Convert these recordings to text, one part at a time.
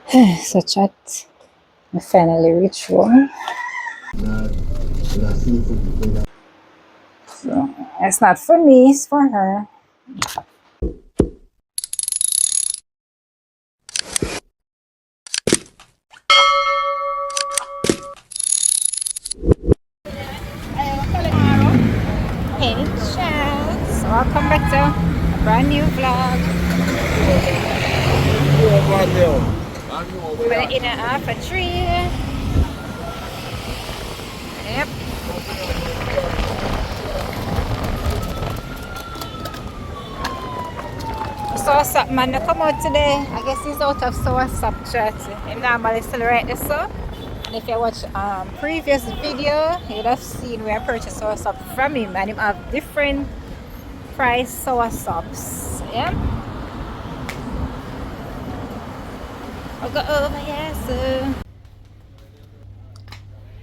So chat, I finally reached home. So it's not for me, it's for her. Hey, Chance. Welcome back to a brand new vlog. We're in and out for 3. Yep. So what's man to come out today? I guess he's out of so what's up chat. He normally still right this so. And if you watch previous video, you'd have seen where I purchased sour up from him and him have different price sour subs. Yeah. I'll go over here so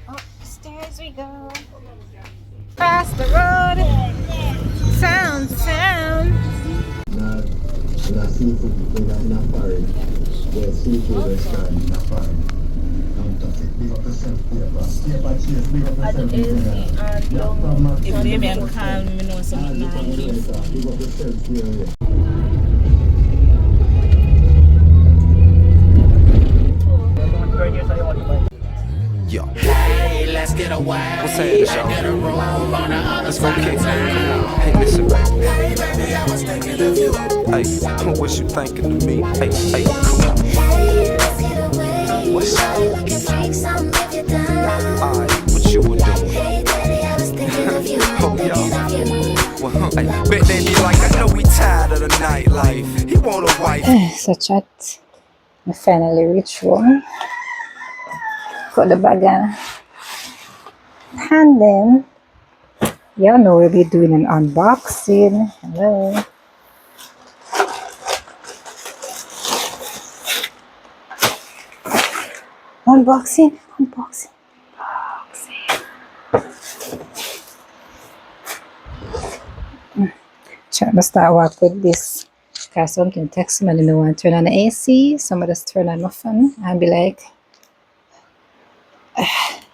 upstairs we go. Past the road. Town. La seafood in a foreign. The seafood restaurant in a foreign. Don't touch it. Big up yourself, paper. Paper chase, big up yourself. If they may call me, know something. Big up yourself here. Yo. Hey, let's get a wild. What's that, y'all? Get a room on the other side of town. Hey, listen, hey, baby, I was thinking of you. Hey, what you thinking of me? Hey, come on. What's up? Alright, what you were doing? Hey, baby, I was thinking of you. Oh, y'all. Well, hey, bet they be like, I know we tired of the nightlife. He want a wife. So chat, I finally reached home. Put the bag on. And then, y'all know we'll be doing an unboxing. Hello. Unboxing. Trying to start work with this. Because something text me and I want to turn on the AC. Somebody just turn on my phone and be like,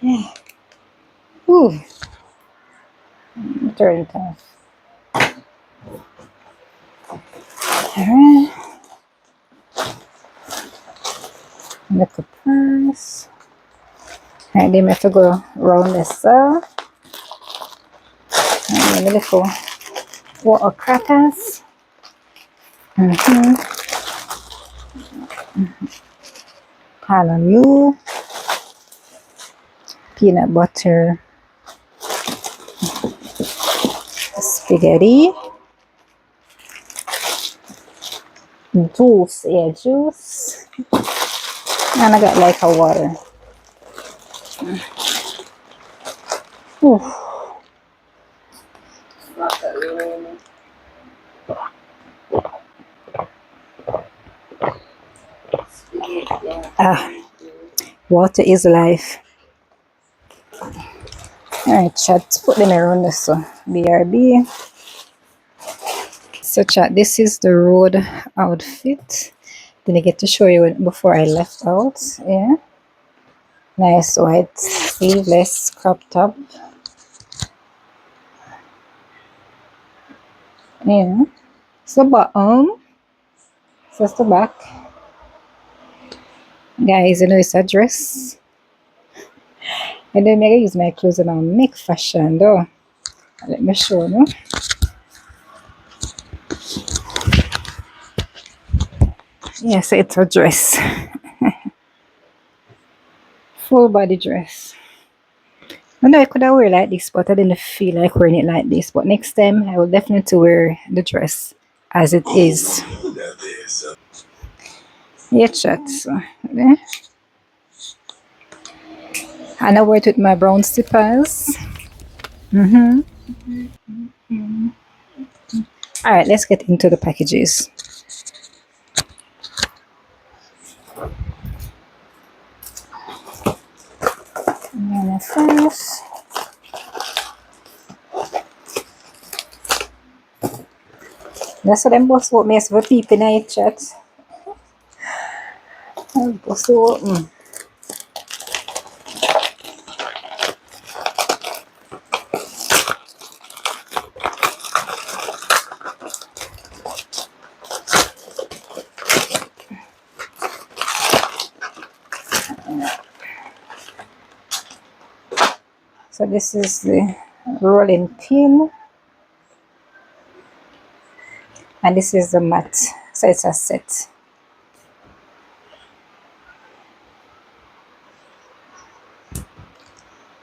yeah. Ooh. Turn it off. Alright. Make a purse. Alright, then we have to go around this cell. And then look for water crackers. Hallelujah. Peanut butter. Spaghetti. Juice. And I got like a water. Ooh. Water is life. Alright, chat, put them around this so BRB. So chat, this is the road outfit. Didn't get to show you before I left out. Yeah. Nice white sleeveless crop top. Yeah. So bottom. So it's the back. Guys, you know it's a dress. And then I use my clothes and I'll make fashion though. Let me show you. Yeah, so it's a dress. Full body dress. I know I could have wear like this, but I didn't feel like wearing it like this. But next time I will definitely wear the dress as it is. Yeah, chat. So, yeah. And I wear it with my brown slippers. Alright, let's get into the packages. And then first, that's what them boss want me as for people in chat. Bust it open. So this is the rolling pin, and this is the mat. So it's a set.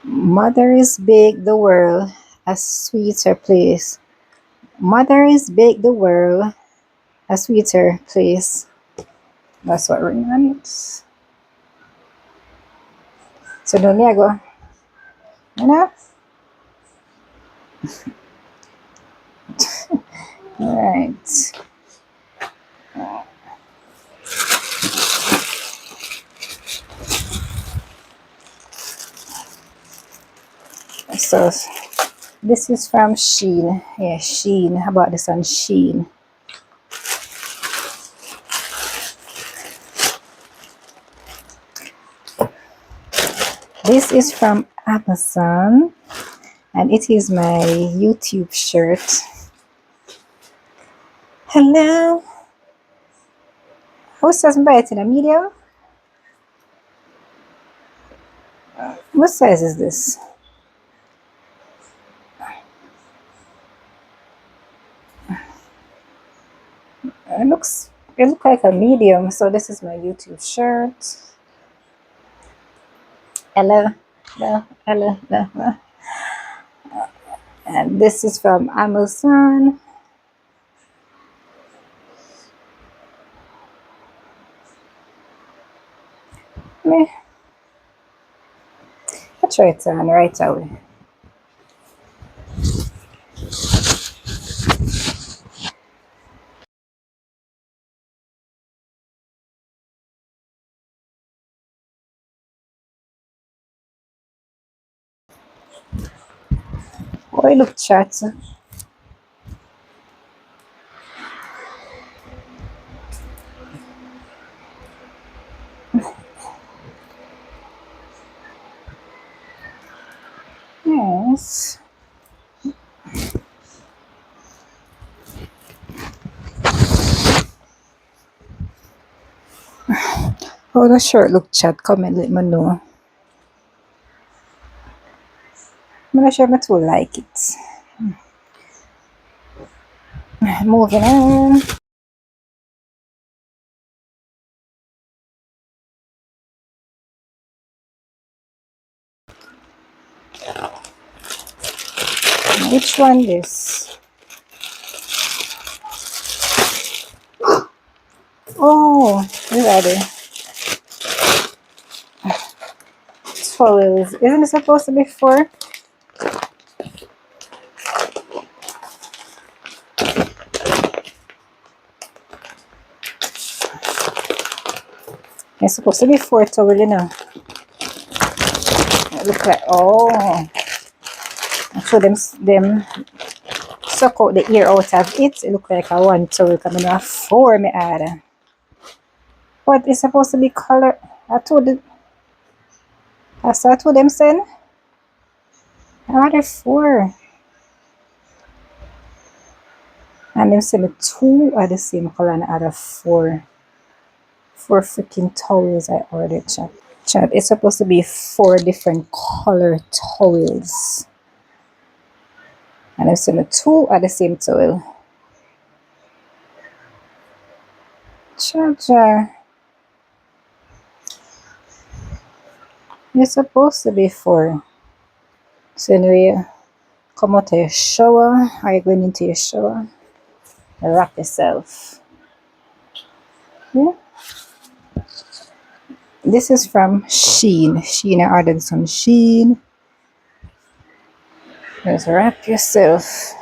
Mothers bake the world a sweeter place. Mothers bake the world a sweeter place. That's what written on it. So don't me I go, you know? Alright. So this is from Sheen. Yeah, Sheen. How about this on Sheen? This is from Amazon, and it is my YouTube shirt. Hello. Who says buy it in a medium? What size is this? It looks like a medium. So this is my YouTube shirt. Hello, hello, hello, hello. And this is from Amazon. Me, I'll try it on right away. Oh, it look chat. Yes. Oh, the shirt look chat. Comment, let me know. I'm not sure if I too like it. Moving on. Which one this? Oh, these are the towels. Isn't it supposed to be four? It's supposed to be four towel, you know. Look like, oh. So them suck out the ear out of it. It look like a one towel coming off four me add. But it's supposed to be color. I told them send. I ordered four. And them send me two are the same color and I ordered four. Four freaking towels I ordered, chat. Chat, it's supposed to be four different color towels. And them send me two are the same towel. Charger. It's supposed to be four. So anyway, come out of your shower. Are you going into your shower? Wrap yourself. Yeah. This is from Sheen. Sheen, I ordered some Sheen. Just wrap yourself.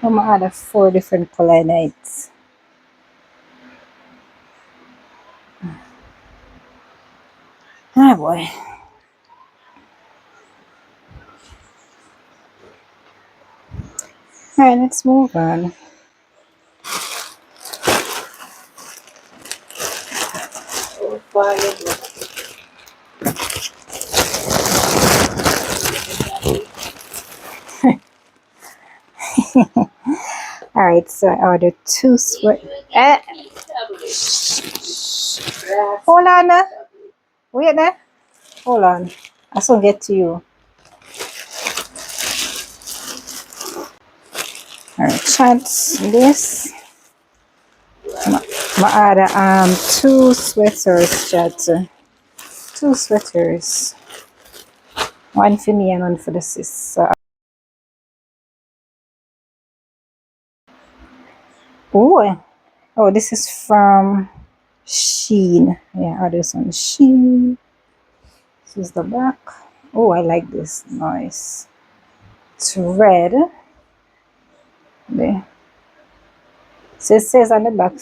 I'm gonna order four different color nights. Ah boy. Alright, let's move on. Alright, so I ordered two sweat. Hold on. Wait there. Hold on. I still get to you. Alright, chance this. My order two sweaters, chat. Two sweaters. One for me and one for the sis. So, oh, this is from Sheen. Yeah, order this on Sheen. This is the back. Oh, I like this. Nice. It's red. There. So it says on the back,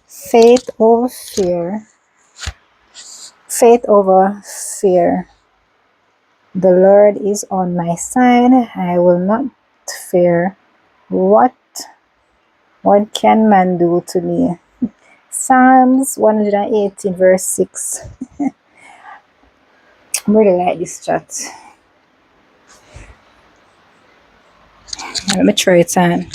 faith over fear. Faith over fear. The Lord is on my side. I will not fear. What can man do to me? Psalms 118 verse 6. I really like this chat. Let me try it on.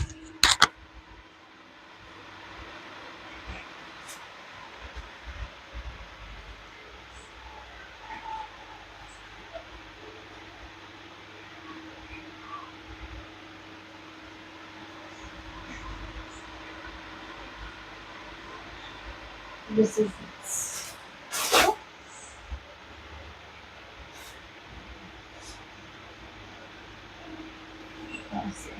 This is it. Let's see.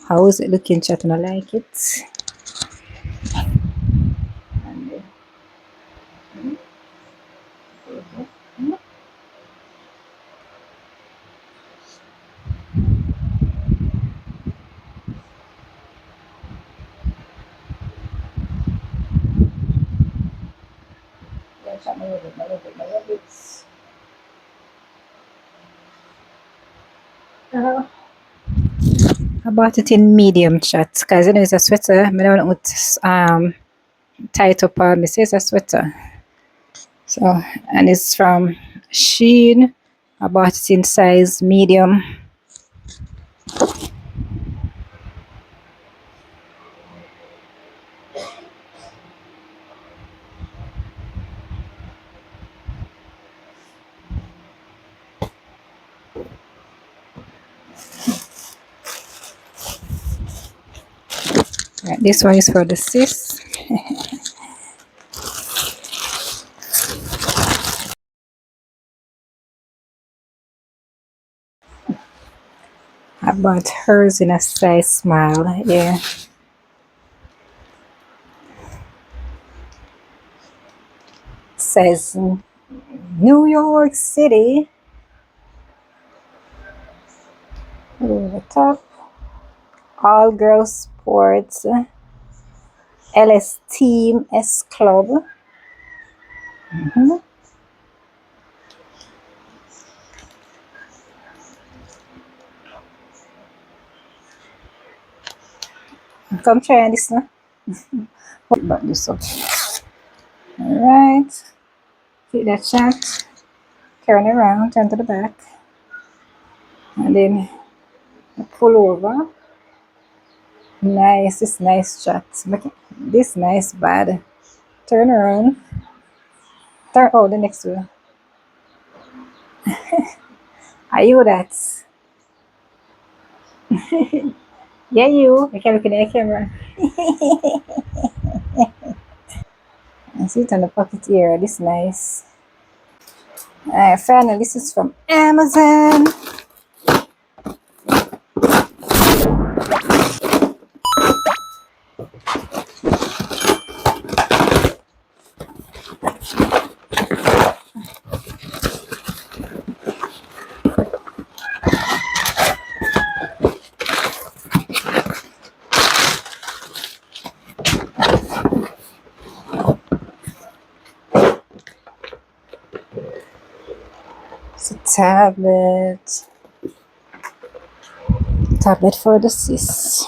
How is it looking, chat? And I like it. And I bought it in medium, chat, because you know it's a sweater. I don't want to tie it up on me. Say it's a sweater. So, and it's from Sheen. I bought it in size medium. Right, this one is for the sis. I bought hers in a size small. Yeah. Says New York City. Over the top. All girls sports. LS Team S Club. Come try this now. What about this up? Alright. Take that chat. Turn around, turn to the back. And then pull over. Nice, this nice chat. Look at this nice bad. Turn around. The next one. Are you that? Yeah, you. I can look in the camera. I see it on the pocket here. This nice. Finally, this is from Amazon. tablet. Tablet for the sis.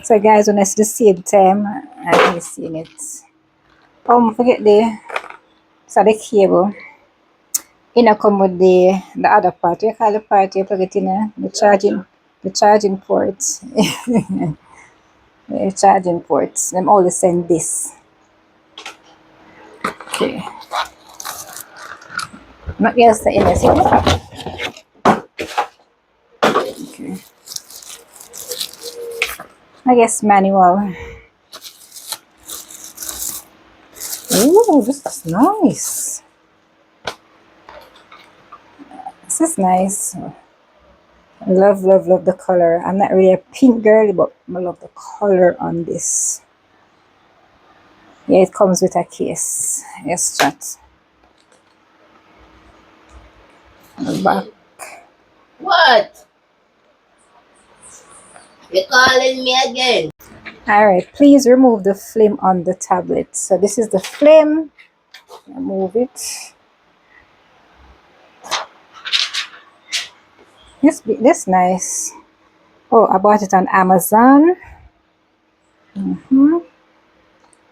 So guys, when it's the same time, I'm seeing it. Oh, forget the cable. In a come with the other part. You call the part you plug it in the charging ports. The charging ports. Them all send this. Okay. Not yes the inner see? Okay. I guess manual. Ooh, this is nice. This is nice. Love the color. I'm not really a pink girl, but I love the color on this. Yeah, it comes with a case. Yes, chat. Back. What? You're calling me again? Alright, please remove the film on the tablet. So this is the film. Remove it. This nice. Oh, I bought it on Amazon. Right,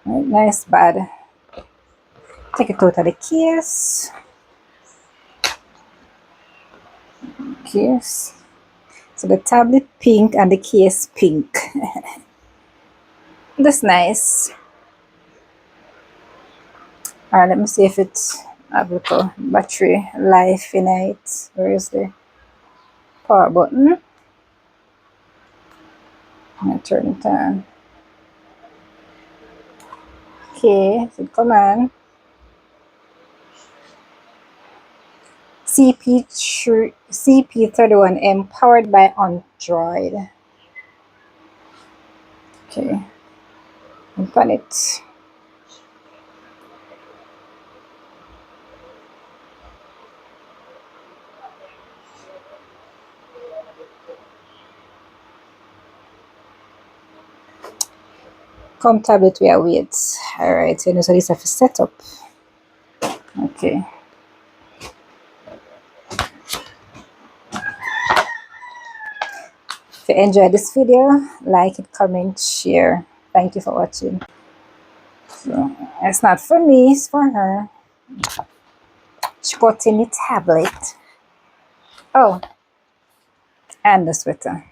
nice bad. Take it out of the case. Case. So the tablet pink and the case pink. That's nice. Alright, let me see if it's have a battery life in it. Where is the power button? I turn it on. Okay, so come on. CP31M powered by Android. Okay, open it. Come tablet we are wait. Alright, so this is a setup. Okay. If you enjoyed this video, like it, comment, share. Thank you for watching. So, it's not for me, it's for her. She got in the tablet. Oh, and the sweater.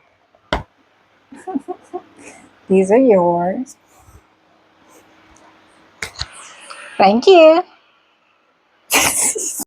These are yours. Thank you.